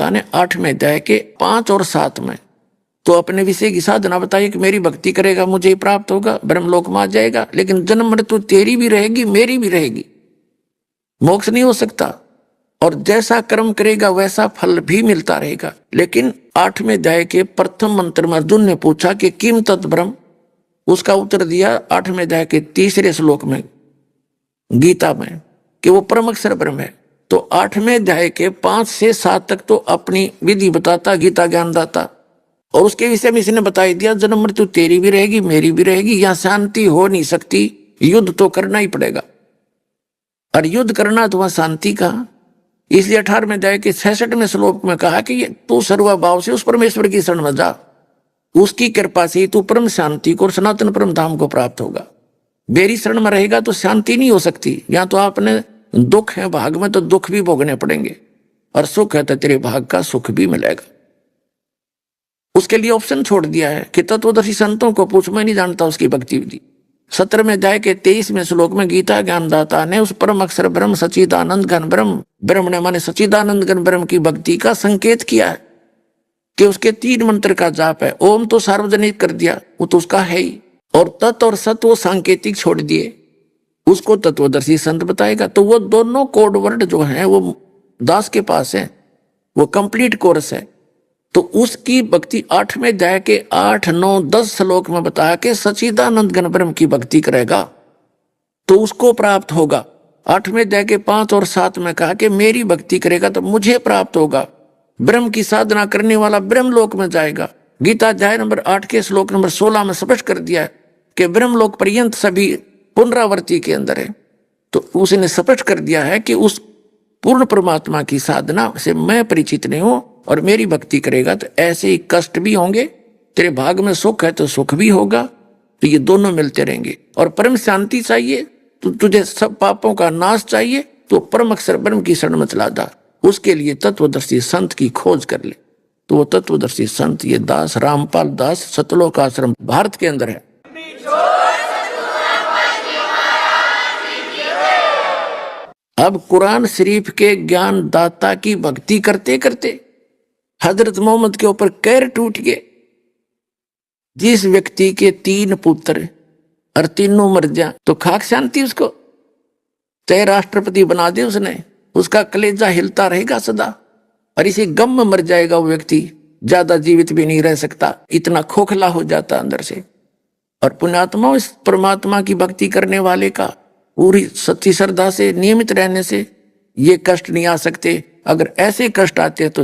दाता ने 8वें अध्याय के 5 और 7 में तो अपने विषय की साधना बताई कि मेरी भक्ति करेगा मुझे ही प्राप्त होगा, ब्रह्मलोक में आ जाएगा। लेकिन जन्म मृत्यु तेरी भी रहेगी मेरी भी रहेगी, मोक्ष नहीं हो सकता। और जैसा कर्म करेगा वैसा फल भी मिलता रहेगा। लेकिन 8वें अध्याय के प्रथम मंत्र में अर्जुन ने पूछा कि किम तत् ब्रह्म, उसका उत्तर दिया 8वें अध्याय के 3रे श्लोक में गीता में कि वो परम अक्षर ब्रह्म है। तो 8वें अध्याय के 5 से 7 तक तो अपनी विधि बताता गीता ज्ञानदाता, और उसके विषय में इसने बता दिया जन्म मृत्यु तेरी भी रहेगी मेरी भी रहेगी, यहां शांति हो नहीं सकती, युद्ध तो करना ही पड़ेगा। और युद्ध करना तो वहां शांति का, इसलिए 18वें अध्याय के 66वें श्लोक में कहा कि तू सर्वभाव से उस परमेश्वर की शरण में जा, उसकी कृपा से तू परम शांति को और सनातन परम धाम को प्राप्त होगा। मेरी शरण में रहेगा तो शांति नहीं हो सकती। या तो आपने दुख है भाग में तो दुख भी भोगने पड़ेंगे, और सुख है तो तेरे भाग का सुख भी मिलेगा। उसके लिए ऑप्शन छोड़ दिया है कि तत्वदर्शी संतों को पूछ, मैं नहीं जानता उसकी भक्ति विधि। 17वें अध्याय के 23वें श्लोक में गीता ज्ञानदाता ने उस परम अक्षर ब्रह्म सच्चिदानंद घन ब्रह्म, ब्रह्म ने माने सच्चिदानंद घन ब्रह्म की भक्ति का संकेत किया है कि उसके 3 मंत्र का जाप है। ओम तो सार्वजनिक कर दिया, वो तो उसका है ही, और तत् और सत वो सांकेतिक छोड़ दिए, उसको तत्वदर्शी संत बताएगा। तो वो दोनों कोड वर्ड जो है वो दास के पास है, वो कंप्लीट कोर्स है। तो उसकी भक्ति 8वें अध्याय के 8, 9, 10 श्लोक में बताया कि सच्चिदानंद घन ब्रह्म की भक्ति करेगा तो उसको प्राप्त होगा। 8वें अध्याय के 5 और 7 में कहा कि मेरी भक्ति करेगा तो मुझे प्राप्त होगा। ब्रह्म की साधना करने वाला ब्रह्मलोक में जाएगा। गीता अध्याय नंबर 8 के श्लोक नंबर 16 में स्पष्ट कर दिया है कि ब्रह्मलोक पर्यंत सभी पुनरावृत्ति के अंदर है। तो उसने स्पष्ट कर दिया है कि उस पूर्ण परमात्मा की साधना से मैं परिचित नहीं हूं, और मेरी भक्ति करेगा तो ऐसे ही कष्ट भी होंगे, तेरे भाग में सुख है तो सुख भी होगा, तो ये दोनों मिलते रहेंगे। और परम शांति चाहिए तो तुझे सब पापों का नाश चाहिए तो परम अक्षर ब्रह्म की शरण में चला जा। उसके लिए तत्वदर्शी संत की खोज कर ले। तो वो तत्वदर्शी संत ये दास रामपाल दास सतलोक आश्रम भारत के अंदर है। अब कुरान शरीफ के ज्ञान दाता की भक्ति करते करते हजरत मोहम्मद के ऊपर कैर टूट गए। जिस व्यक्ति के 3 पुत्र और तीनों मर जाए तो खाक शांति उसको, चाहे राष्ट्रपति बना दे उसने, उसका कलेजा हिलता रहेगा सदा, और इसी गम में मर जाएगा वो व्यक्ति, ज्यादा जीवित भी नहीं रह सकता, इतना खोखला हो जाता अंदर से। और पुण्यात्मा इस परमात्मा की भक्ति करने वाले का पूरी सच्ची श्रद्धा से नियमित रहने से ये कष्ट नहीं आ सकते। अगर ऐसे कष्ट आते हैं तो